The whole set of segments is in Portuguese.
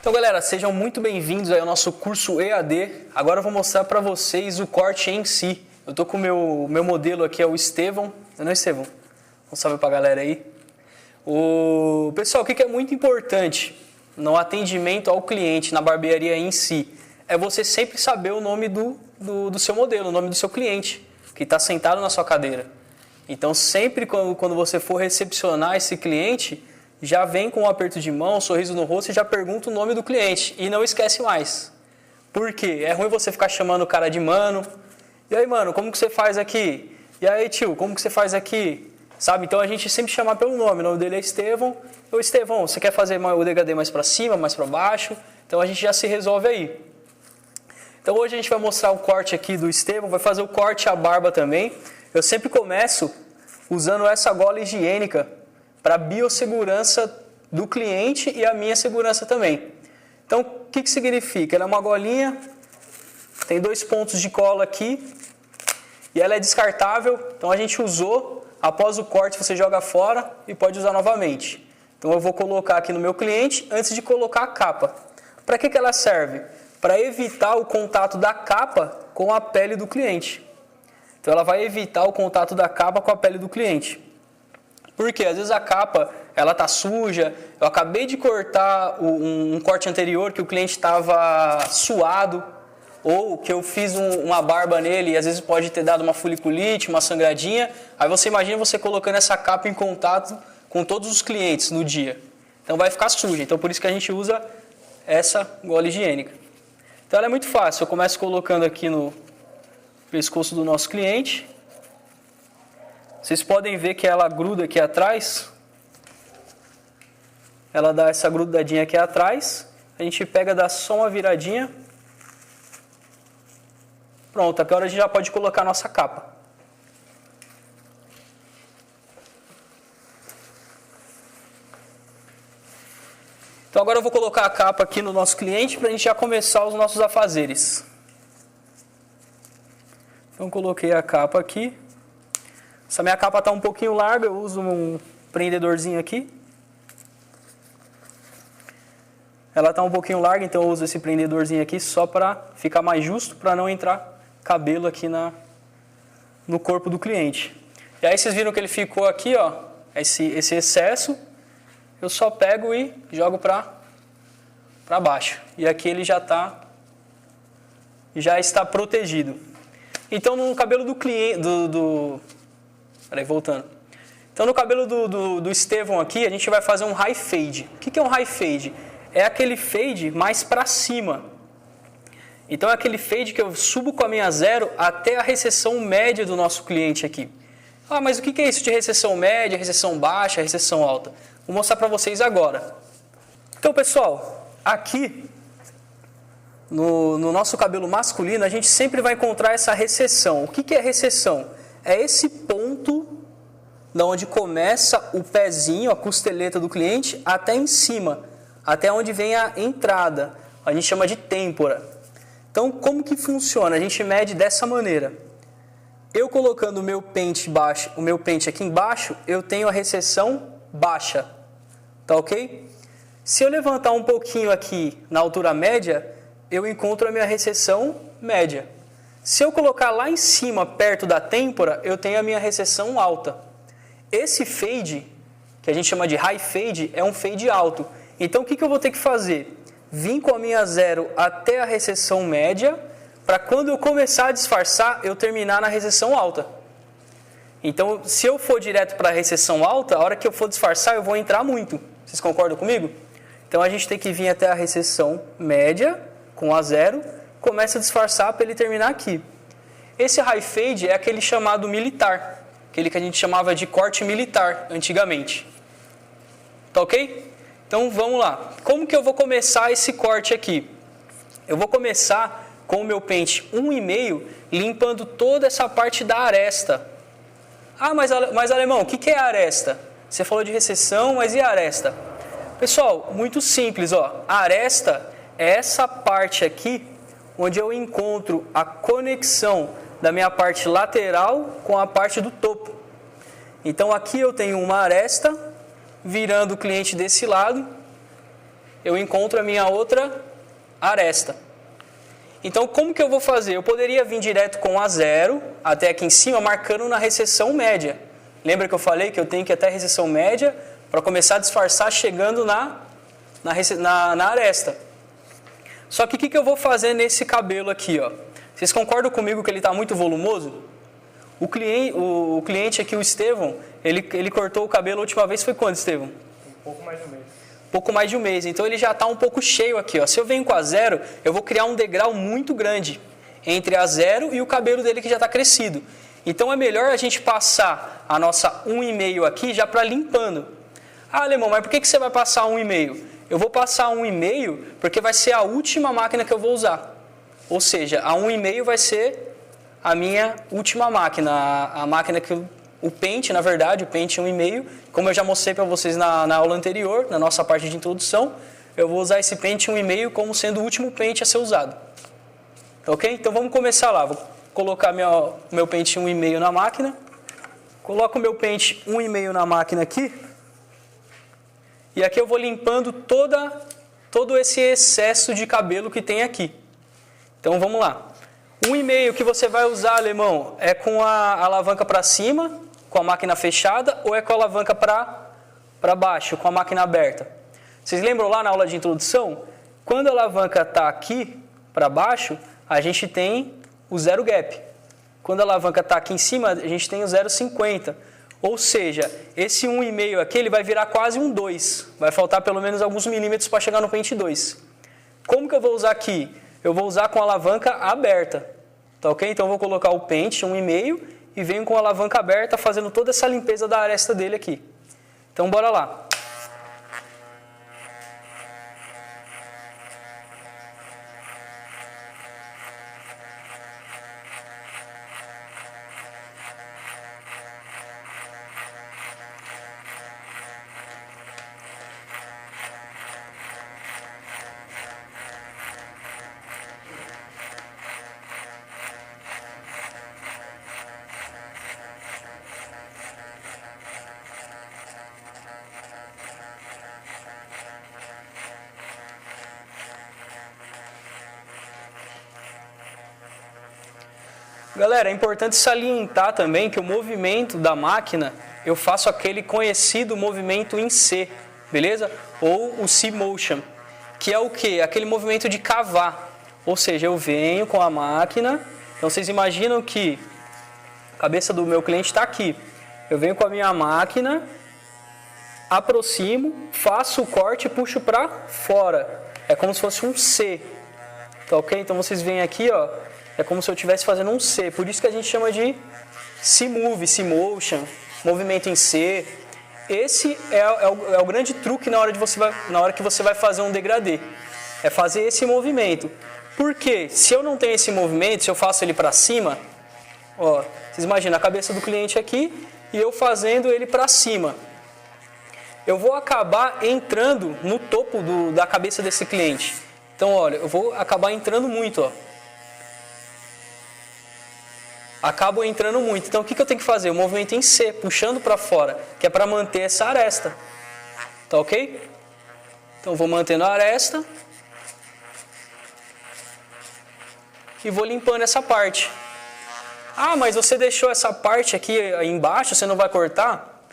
Então, galera, sejam muito bem-vindos ao nosso curso EAD. Agora eu vou mostrar para vocês o corte em si. Eu tô com o meu modelo aqui, é o Estevão. Não é Estevão? Um salve pra galera aí. Pessoal, o que é muito importante no atendimento ao cliente, na barbearia em si, é você sempre saber o nome do seu modelo, o nome do seu cliente, que está sentado na sua cadeira. Então, sempre quando você for recepcionar esse cliente, já vem com um aperto de mão, um sorriso no rosto e já pergunta o nome do cliente. E não esquece mais. Por quê? É ruim você ficar chamando o cara de mano. E aí, mano, como que você faz aqui? E aí, tio, como que você faz aqui? Sabe? Então, a gente sempre chama pelo nome. O nome dele é Estevão. Ô, Estevão, você quer fazer o degradê mais para cima, mais para baixo? Então, a gente já se resolve aí. Então, hoje a gente vai mostrar o corte aqui do Estevão. Vai fazer o corte à barba também. Eu sempre começo usando essa gola higiênica para a biossegurança do cliente e a minha segurança também. Então, o que significa? Ela é uma golinha, tem 2 pontos de cola aqui e ela é descartável. Então, a gente usou, após o corte você joga fora e pode usar novamente. Então, eu vou colocar aqui no meu cliente antes de colocar a capa. Para que ela serve? Para evitar o contato da capa com a pele do cliente. Então, ela vai evitar o contato da capa com a pele do cliente. Porque às vezes a capa ela tá suja, eu acabei de cortar um corte anterior que o cliente estava suado, ou que eu fiz uma barba nele e às vezes pode ter dado uma foliculite, uma sangradinha. Aí você imagina você colocando essa capa em contato com todos os clientes no dia. Então vai ficar suja, então por isso que a gente usa essa gola higiênica. Então ela é muito fácil, eu começo colocando aqui no pescoço do nosso cliente. Vocês podem ver que ela gruda aqui atrás. Ela dá essa grudadinha aqui atrás. A gente pega, dá só uma viradinha. Pronto, agora a gente já pode colocar a nossa capa. Então agora eu vou colocar a capa aqui no nosso cliente para a gente já começar os nossos afazeres. Então coloquei a capa aqui. Essa minha capa está um pouquinho larga, eu uso um prendedorzinho aqui. Ela está um pouquinho larga, então eu uso esse prendedorzinho aqui só para ficar mais justo, para não entrar cabelo aqui no corpo do cliente. E aí vocês viram que ele ficou aqui, ó, esse excesso, eu só pego e jogo para baixo. E aqui ele já está protegido. Então no cabelo do cliente, Peraí, voltando. Então, no cabelo do Estevão aqui, a gente vai fazer um high fade. O que é um high fade? É aquele fade mais para cima. Então, é aquele fade que eu subo com a minha zero até a recessão média do nosso cliente aqui. Ah, mas o que é isso de recessão média, recessão baixa, recessão alta? Vou mostrar para vocês agora. Então, pessoal, aqui no nosso cabelo masculino, a gente sempre vai encontrar essa recessão. O que é recessão? É esse ponto da onde começa o pezinho, a costeleta do cliente, até em cima, até onde vem a entrada. A gente chama de têmpora. Então, como que funciona? A gente mede dessa maneira. Eu colocando o meu pente aqui embaixo, eu tenho a recessão baixa. Tá ok? Se eu levantar um pouquinho aqui na altura média, eu encontro a minha recessão média. Se eu colocar lá em cima, perto da têmpora, eu tenho a minha recessão alta. Esse fade, que a gente chama de high fade, é um fade alto. Então, o que eu vou ter que fazer? Vim com a minha zero até a recessão média, para quando eu começar a disfarçar, eu terminar na recessão alta. Então, se eu for direto para a recessão alta, a hora que eu for disfarçar, eu vou entrar muito. Vocês concordam comigo? Então, a gente tem que vir até a recessão média, com a zero, começa a disfarçar para ele terminar aqui. Esse high fade é aquele chamado militar, aquele que a gente chamava de corte militar antigamente. Tá ok? Então vamos lá. Como que eu vou começar esse corte aqui? Eu vou começar com o meu pente 1,5, limpando toda essa parte da aresta. Ah, mas alemão, o que é a aresta? Você falou de recessão, mas e a aresta? Pessoal, muito simples, ó. A aresta é essa parte aqui onde eu encontro a conexão da minha parte lateral com a parte do topo. Então aqui eu tenho uma aresta virando o cliente desse lado eu encontro a minha outra aresta. Então, como que eu vou fazer? Eu poderia vir direto com a 0 até aqui em cima, marcando na recessão média. Lembra que eu falei que eu tenho que ir até a recessão média para começar a disfarçar chegando na aresta. Só que o que eu vou fazer nesse cabelo aqui? Ó? Vocês concordam comigo que ele está muito volumoso? O cliente aqui, o Estevão, ele cortou o cabelo a última vez, foi quando, Estevão? Um pouco mais de um mês. Pouco mais de um mês, então ele já está um pouco cheio aqui. Ó. Se eu venho com a 0, eu vou criar um degrau muito grande entre a 0 e o cabelo dele que já está crescido. Então é melhor a gente passar a nossa 1,5 aqui já para limpando. Ah, Alemão, mas por que você vai passar 1,5? Eu vou passar 1,5 porque vai ser a última máquina que eu vou usar. Ou seja, a 1,5 vai ser a minha última máquina, a máquina que o pente, na verdade, o pente 1,5, como eu já mostrei para vocês na aula anterior, na nossa parte de introdução, eu vou usar esse pente 1,5 como sendo o último pente a ser usado. Ok? Então vamos começar lá. Vou colocar meu pente 1,5 na máquina. Coloco o meu pente 1,5 na máquina aqui. E aqui eu vou limpando todo esse excesso de cabelo que tem aqui. Então vamos lá. 1,5 que você vai usar, Alemão, é com a alavanca para cima, com a máquina fechada, ou é com a alavanca para baixo, com a máquina aberta? Vocês lembram lá na aula de introdução? Quando a alavanca está aqui para baixo, a gente tem o 0 gap. Quando a alavanca está aqui em cima, a gente tem o 0,50. Ou seja, esse 1,5 aqui ele vai virar quase um 2. Vai faltar pelo menos alguns milímetros para chegar no pente 2. Como que eu vou usar aqui? Eu vou usar com a alavanca aberta. Tá ok? Então eu vou colocar o pente 1,5 e venho com a alavanca aberta fazendo toda essa limpeza da aresta dele aqui. Então bora lá. Galera, é importante salientar também que o movimento da máquina, eu faço aquele conhecido movimento em C, beleza? Ou o C-Motion, que é o quê? Aquele movimento de cavar. Ou seja, eu venho com a máquina, então vocês imaginam que a cabeça do meu cliente está aqui. Eu venho com a minha máquina, aproximo, faço o corte e puxo para fora. É como se fosse um C, tá ok? Então vocês veem aqui, ó. É como se eu estivesse fazendo um C. Por isso que a gente chama de C-Move, C-Motion, movimento em C. Esse é o grande truque na hora que você vai fazer um degradê. É fazer esse movimento. Por quê? Se eu não tenho esse movimento, se eu faço ele para cima, ó, vocês imaginam a cabeça do cliente aqui e eu fazendo ele para cima. Eu vou acabar entrando no topo da cabeça desse cliente. Então, olha, eu vou acabar entrando muito, ó. Acabo entrando muito. Então, o que eu tenho que fazer? O movimento em C, puxando para fora, que é para manter essa aresta. Tá ok? Então, vou mantendo a aresta. E vou limpando essa parte. Ah, mas você deixou essa parte aqui embaixo, você não vai cortar?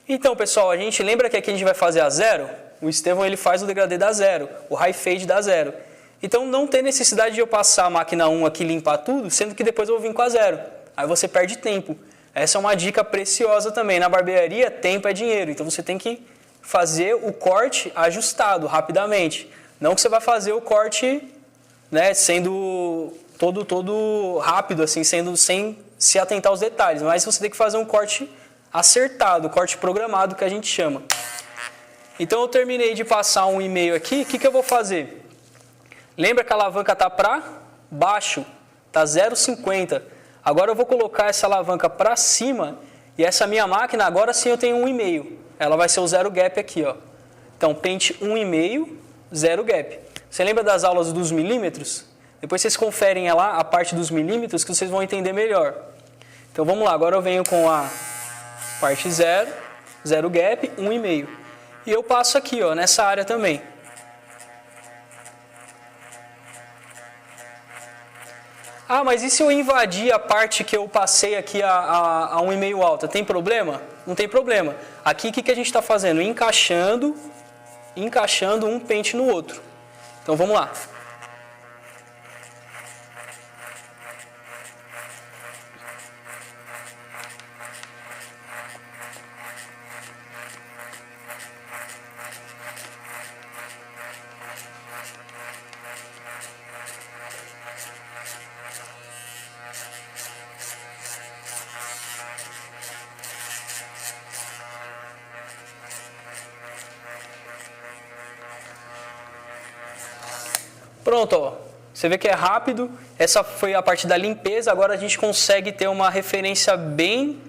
Então, pessoal, a gente lembra que aqui a gente vai fazer a 0? O Estevão ele faz o degradê da 0, o high fade da 0. Então, não tem necessidade de eu passar a máquina 1 aqui e limpar tudo, sendo que depois eu vou vir com a 0. Aí você perde tempo. Essa é uma dica preciosa também. Na barbearia, tempo é dinheiro. Então você tem que fazer o corte ajustado rapidamente. Não que você vai fazer o corte, né, sendo todo rápido, assim, sem se atentar aos detalhes. Mas você tem que fazer um corte acertado, corte programado que a gente chama. Então eu terminei de passar 1,5 aqui. O que eu vou fazer? Lembra que a alavanca está para baixo, está 0,50. Agora eu vou colocar essa alavanca para cima e essa minha máquina, agora sim eu tenho 1,5. Ela vai ser o 0 gap aqui, ó. Então, pente 1,5, 0 gap. Você lembra das aulas dos milímetros? Depois vocês conferem lá a parte dos milímetros que vocês vão entender melhor. Então, vamos lá. Agora eu venho com a parte 0, 0 gap, 1,5. E eu passo aqui, ó, nessa área também. Ah, mas e se eu invadir a parte que eu passei aqui a 1,5 alta? Tem problema? Não tem problema. Aqui o que a gente está fazendo? Encaixando um pente no outro. Então vamos lá. Pronto, ó. Você vê que é rápido. Essa foi a parte da limpeza. Agora a gente consegue ter uma referência bem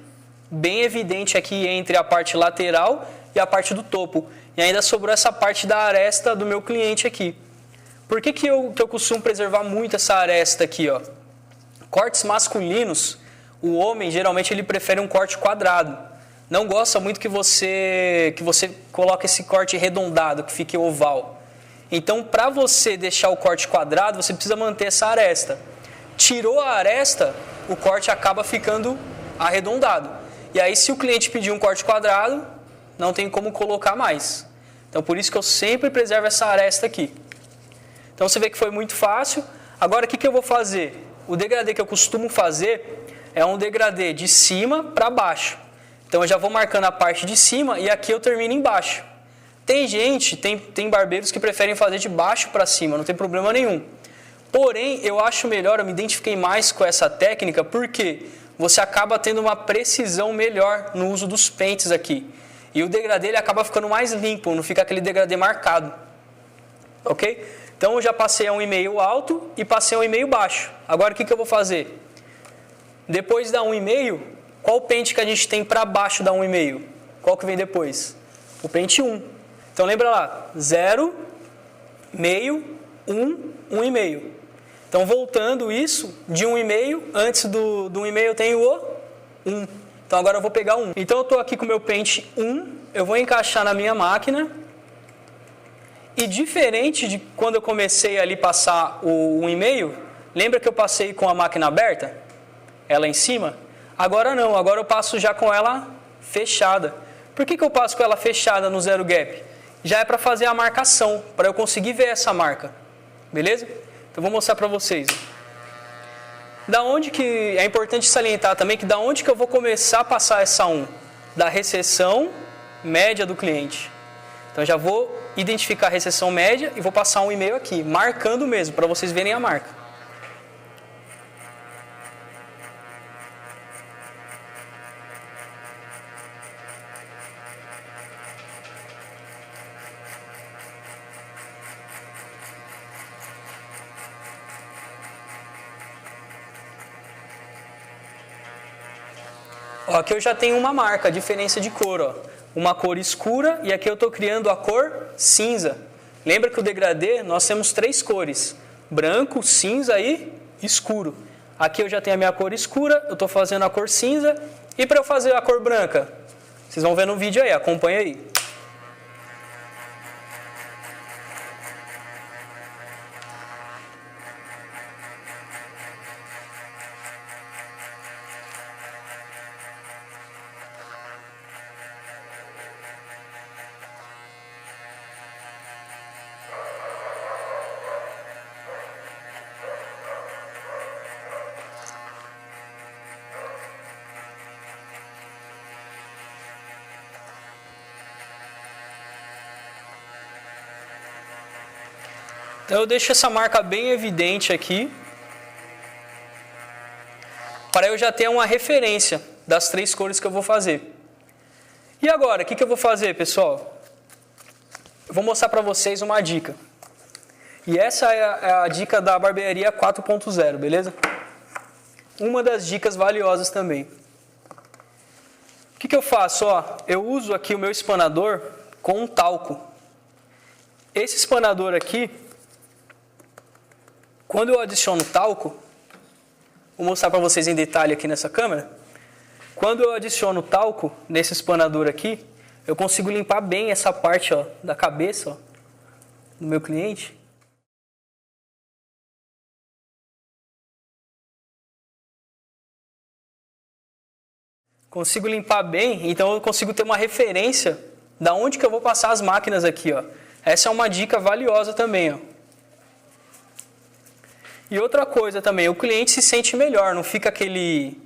evidente aqui entre a parte lateral e a parte do topo. E ainda sobrou essa parte da aresta do meu cliente aqui. Por que eu costumo preservar muito essa aresta aqui, ó? Cortes masculinos, o homem geralmente ele prefere um corte quadrado. Não gosta muito que você coloque esse corte arredondado, que fique oval. Então, para você deixar o corte quadrado, você precisa manter essa aresta. Tirou a aresta, o corte acaba ficando arredondado. E aí, se o cliente pedir um corte quadrado, não tem como colocar mais. Então, por isso que eu sempre preservo essa aresta aqui. Então, você vê que foi muito fácil. Agora, o que eu vou fazer? O degradê que eu costumo fazer é um degradê de cima para baixo. Então, eu já vou marcando a parte de cima e aqui eu termino embaixo. Tem barbeiros que preferem fazer de baixo para cima, não tem problema nenhum. Porém, eu acho melhor, eu me identifiquei mais com essa técnica, porque você acaba tendo uma precisão melhor no uso dos pentes aqui. E o degradê ele acaba ficando mais limpo, não fica aquele degradê marcado. Ok? Então, eu já passei a 1,5 alto e passei a 1,5 baixo. Agora, o que eu vou fazer? Depois da 1,5, qual pente que a gente tem para baixo da 1,5? Qual que vem depois? O pente 1. Então, lembra lá, 0, meio, 1, 1,5. Então, voltando isso, de 1,5, antes do 1,5 eu tenho o 1. Então, agora eu vou pegar 1. Então, eu estou aqui com o meu pente 1, eu vou encaixar na minha máquina. E diferente de quando eu comecei ali passar o 1,5, lembra que eu passei com a máquina aberta? Ela em cima? Agora não, agora eu passo já com ela fechada. Por que eu passo com ela fechada no zero gap? Já é para fazer a marcação, para eu conseguir ver essa marca. Beleza? Então, vou mostrar para vocês. Da onde que é importante salientar também que da onde que eu vou começar a passar essa 1? Da recessão média do cliente. Então, já vou identificar a recessão média e vou passar 1,5 aqui, marcando mesmo, para vocês verem a marca. Ó, aqui eu já tenho uma marca, a diferença de cor, ó. Uma cor escura e aqui eu estou criando a cor cinza. Lembra que o degradê nós temos 3 cores, branco, cinza e escuro. Aqui eu já tenho a minha cor escura, eu estou fazendo a cor cinza. E para eu fazer a cor branca? Vocês vão ver no vídeo aí, acompanha aí. Então eu deixo essa marca bem evidente aqui, para eu já ter uma referência das 3 cores que eu vou fazer. E agora, o que eu vou fazer, pessoal? Eu vou mostrar para vocês uma dica. E essa é a dica da barbearia 4.0, beleza? Uma das dicas valiosas também. O que eu faço? Ó, eu uso aqui o meu espanador com um talco. Esse espanador aqui, quando eu adiciono talco, vou mostrar para vocês em detalhe aqui nessa câmera. Quando eu adiciono talco nesse espanador aqui, eu consigo limpar bem essa parte, ó, da cabeça, ó, do meu cliente. consigo limpar bem, então eu consigo ter uma referência da onde que eu vou passar as máquinas aqui, ó. Essa é uma dica valiosa também, ó. E outra coisa também, o cliente se sente melhor, não fica aquele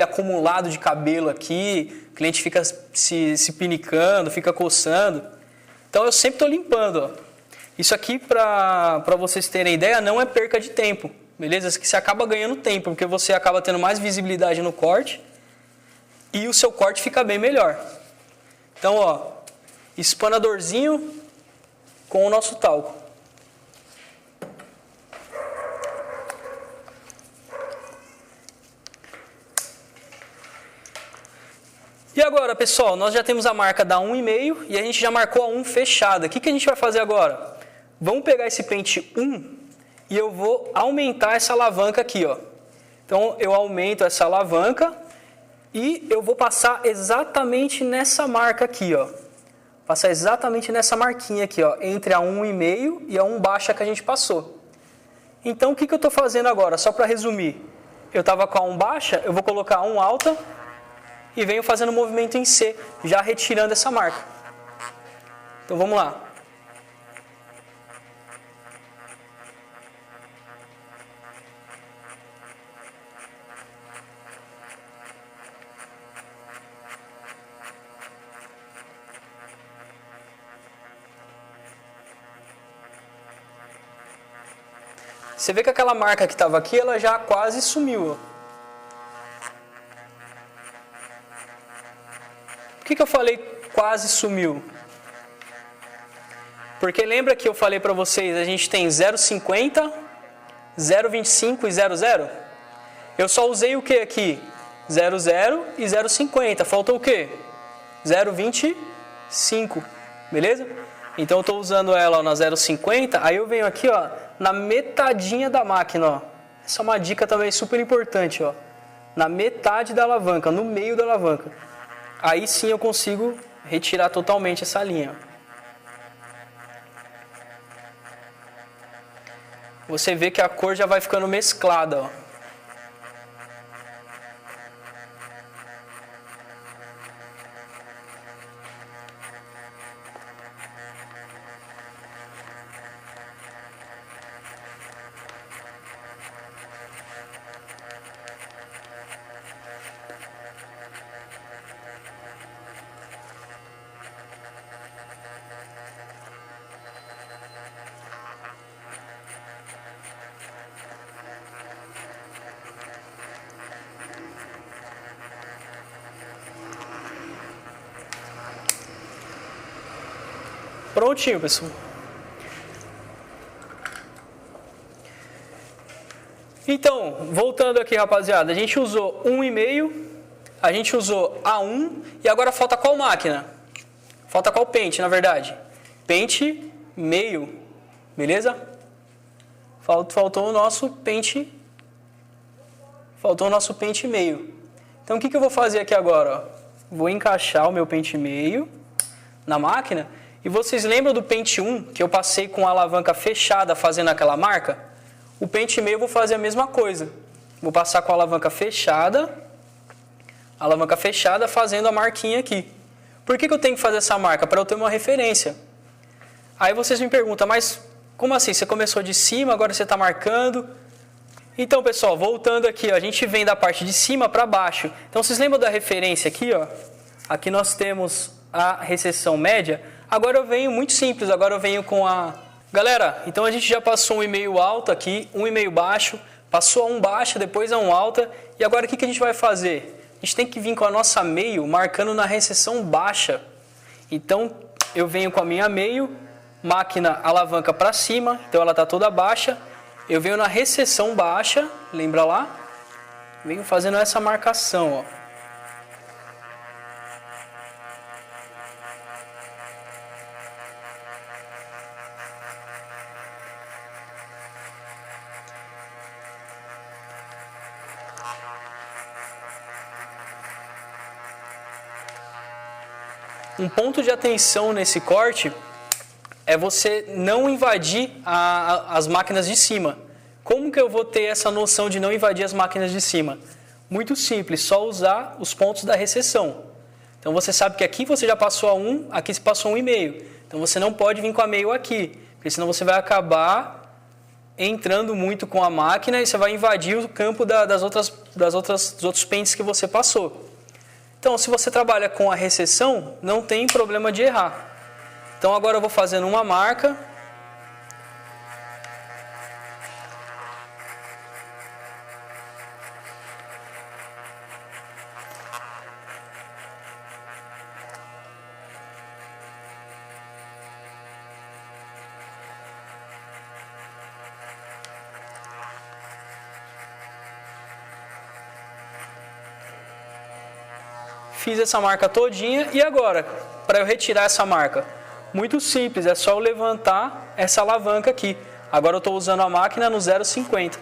acumulado de cabelo aqui, o cliente fica se pinicando, fica coçando. Então eu sempre estou limpando, ó. Isso aqui, para vocês terem ideia, não é perca de tempo, beleza? Isso aqui você acaba ganhando tempo, porque você acaba tendo mais visibilidade no corte e o seu corte fica bem melhor. Então, ó, espanadorzinho com o nosso talco. E agora, pessoal, nós já temos a marca da 1,5 e a gente já marcou a 1 fechada. O que a gente vai fazer agora? Vamos pegar esse pente 1 e eu vou aumentar essa alavanca aqui, ó. Então, eu aumento essa alavanca e eu vou passar exatamente nessa marca aqui, ó. Passar exatamente nessa marquinha aqui, ó, entre a 1,5 e a 1 baixa que a gente passou. Então, o que eu estou fazendo agora? Só para resumir. Eu estava com a 1 baixa, eu vou colocar a 1 alta e venho fazendo o movimento em C, já retirando essa marca. Então vamos lá. Você vê que aquela marca que estava aqui, ela já quase sumiu, ó. Por que eu falei quase sumiu? Porque lembra que eu falei para vocês, a gente tem 0,50, 0,25 e 0,0? Eu só usei o que aqui? 0,0 e 0,50. Faltou o que? 0,25, beleza? Então eu estou usando ela ó, na 0,50, aí eu venho aqui ó, na metadinha da máquina. Ó. Essa é uma dica também super importante. Ó. Na metade da alavanca, no meio da alavanca. Aí sim eu consigo retirar totalmente essa linha. Você vê que a cor já vai ficando mesclada, ó. Prontinho, pessoal. Então, voltando aqui, rapaziada, a gente usou 1,5, a gente usou a 1 e agora falta qual máquina? Falta qual pente, na verdade? Pente meio, beleza? Faltou o nosso pente meio. Então, o que eu vou fazer aqui agora? Ó? Vou encaixar o meu pente meio na máquina. E vocês lembram do pente 1, que eu passei com a alavanca fechada fazendo aquela marca? O pente meio eu vou fazer a mesma coisa. Vou passar com a alavanca fechada fazendo a marquinha aqui. Por que eu tenho que fazer essa marca? Para eu ter uma referência. Aí vocês me perguntam, mas como assim? Você começou de cima, agora você está marcando? Então, pessoal, voltando aqui, ó, a gente vem da parte de cima para baixo. Então, vocês lembram da referência aqui? Ó? Aqui nós temos a recessão média. Agora eu venho muito simples, agora eu venho com a... Galera, então a gente já passou 1,5 alta aqui, 1,5 baixo, passou a 1 baixa, depois a 1 alta, e agora o que a gente vai fazer? A gente tem que vir com a nossa meio marcando na recessão baixa. Então eu venho com a minha meio, máquina alavanca para cima, então ela está toda baixa, eu venho na recessão baixa, lembra lá? Venho fazendo essa marcação, ó. Um ponto de atenção nesse corte é você não invadir as máquinas de cima. Como que eu vou ter essa noção de não invadir as máquinas de cima? Muito simples, só usar os pontos da recessão. Então você sabe que aqui você já passou a 1, aqui você passou 1,5. Então você não pode vir com a meio aqui, porque senão você vai acabar entrando muito com a máquina e você vai invadir o campo dos outros pentes que você passou. Então, se você trabalha com a recessão, não tem problema de errar. Então agora eu vou fazendo uma marca. Fiz essa marca todinha e agora, para eu retirar essa marca? Muito simples, é só eu levantar essa alavanca aqui. Agora eu estou usando a máquina no 0,50.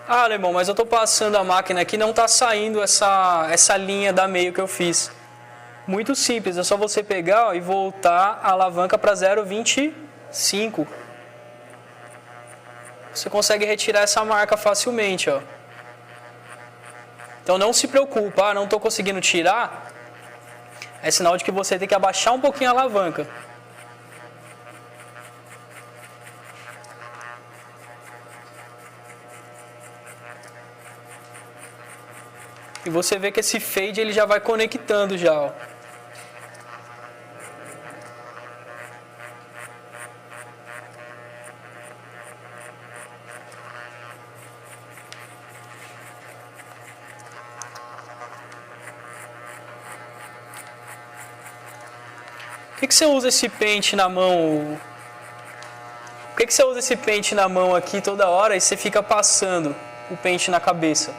Ah, Alemão, mas eu estou passando a máquina aqui, não está saindo essa linha da meio que eu fiz. Muito simples, é só você pegar e voltar a alavanca para 0,25. Você consegue retirar essa marca facilmente, ó. Então não se preocupa, não estou conseguindo tirar. É sinal de que você tem que abaixar um pouquinho a alavanca. E você vê que esse fade ele já vai conectando já, ó. Por que você usa esse pente na mão? Por que você usa esse pente na mão aqui toda hora e você fica passando o pente na cabeça?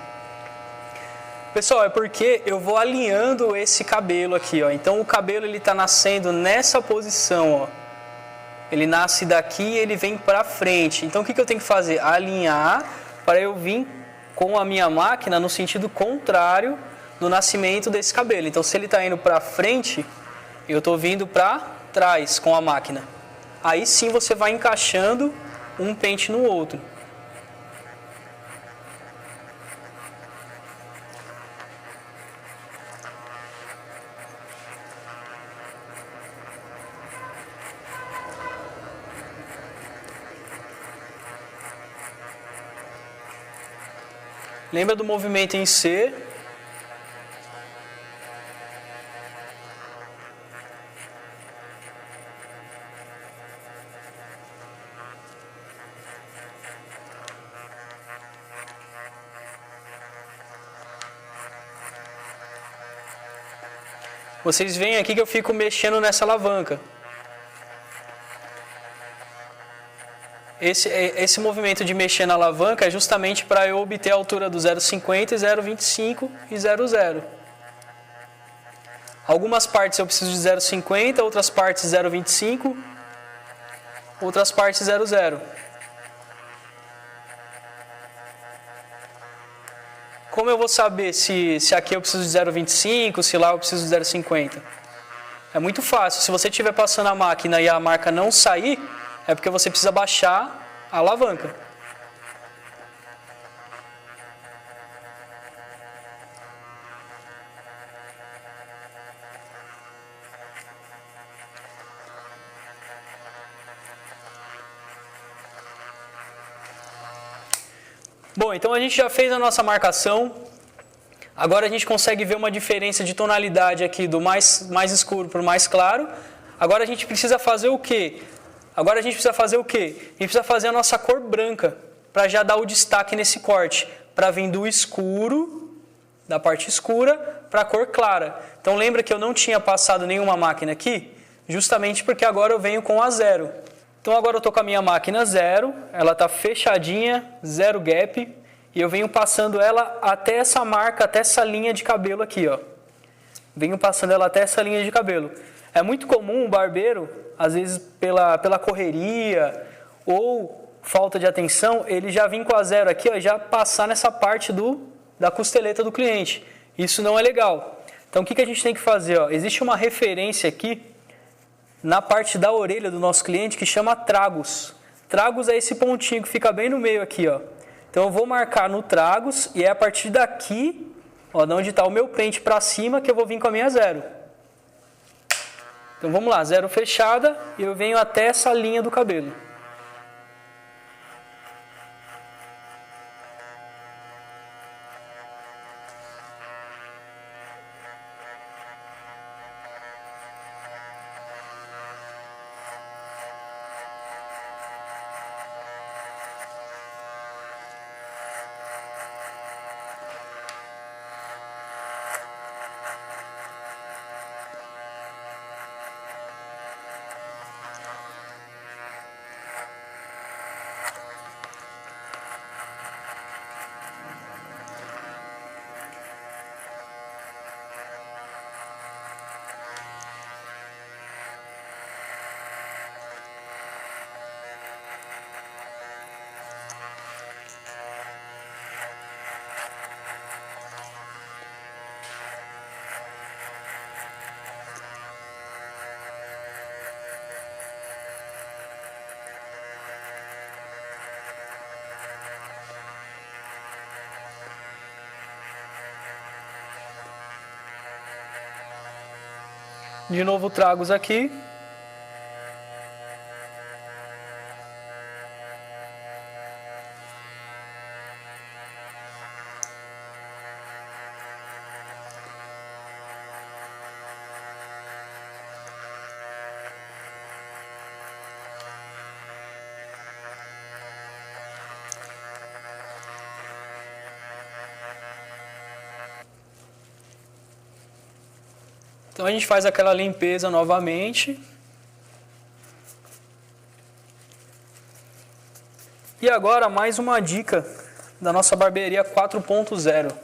Pessoal, é porque eu vou alinhando esse cabelo aqui, ó. Então o cabelo ele tá nascendo nessa posição, ó. Ele nasce daqui e ele vem para frente. Então o que eu tenho que fazer? Alinhar para eu vir com a minha máquina no sentido contrário do nascimento desse cabelo. Então se ele está indo para frente, eu estou vindo para trás com a máquina. Aí sim você vai encaixando um pente no outro. Lembra do movimento em C? Vocês veem aqui que eu fico mexendo nessa alavanca. Esse movimento de mexer na alavanca é justamente para eu obter a altura do 0,50, 0,25 e 0,0. Algumas partes eu preciso de 0,50, outras partes 0,25, outras partes 0,0. Como eu vou saber se aqui eu preciso de 0,25, se lá eu preciso de 0,50? É muito fácil. Se você estiver passando a máquina e a marca não sair, é porque você precisa baixar a alavanca. Bom, então a gente já fez a nossa marcação. Agora a gente consegue ver uma diferença de tonalidade aqui do mais escuro para o mais claro. Agora a gente precisa fazer o quê? A gente precisa fazer a nossa cor branca, para já dar o destaque nesse corte, para vir do escuro, da parte escura, para a cor clara. Então lembra que eu não tinha passado nenhuma máquina aqui? Justamente porque agora eu venho com a 0. Então agora eu estou com a minha máquina 0, ela está fechadinha, 0 gap, e eu venho passando ela até essa marca, até essa linha de cabelo aqui, ó. Venho passando ela até essa linha de cabelo. É muito comum o barbeiro, às vezes pela correria ou falta de atenção, ele já vem com a 0 aqui, ó, e já passar nessa parte da costeleta do cliente. Isso não é legal. Então o que a gente tem que fazer? Ó? Existe uma referência aqui na parte da orelha do nosso cliente que chama tragus. Tragus é esse pontinho que fica bem no meio aqui, ó. Então eu vou marcar no tragus e é a partir daqui, ó, de onde está o meu pente para cima, que eu vou vir com a minha zero. Então vamos lá, zero fechada e eu venho até essa linha do cabelo. De novo tragus aqui. Então a gente faz aquela limpeza novamente. E agora mais uma dica da nossa barbearia 4.0.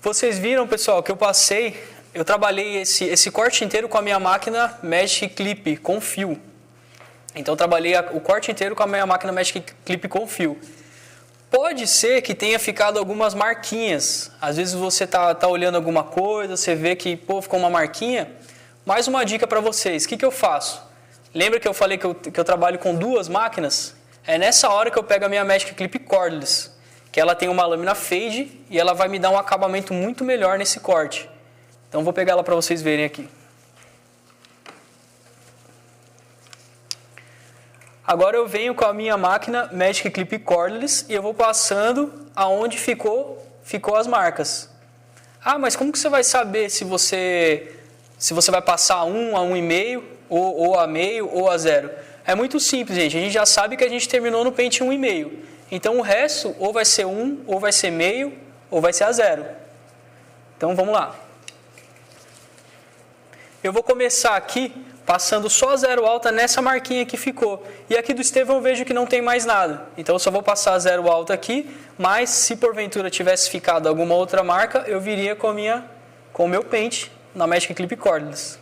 Vocês viram, pessoal, que eu trabalhei esse corte inteiro com a minha máquina Magic Clip com fio. Então eu trabalhei o corte inteiro com a minha máquina Magic Clip com fio. Pode ser que tenha ficado algumas marquinhas. Às vezes você tá olhando alguma coisa, você vê que ficou uma marquinha. Mais uma dica para vocês. O que eu faço? Lembra que eu falei que eu trabalho com duas máquinas? É nessa hora que eu pego a minha Magic Clip Cordless, que ela tem uma lâmina fade e ela vai me dar um acabamento muito melhor nesse corte. Então vou pegar ela para vocês verem aqui. Agora eu venho com a minha máquina Magic Clip Cordless e eu vou passando aonde ficou as marcas. Ah, mas como que você vai saber se você vai passar a 1, a 1,5, ou a meio, ou a 0? É muito simples, gente. A gente já sabe que a gente terminou no pente 1,5. Então o resto ou vai ser 1, ou vai ser meio, ou vai ser a 0. Então vamos lá. Eu vou começar aqui passando só a zero alta nessa marquinha que ficou. E aqui do Estevão eu vejo que não tem mais nada. Então eu só vou passar a zero alta aqui, mas se porventura tivesse ficado alguma outra marca, eu viria com o meu pente na Magic Clip Cordless.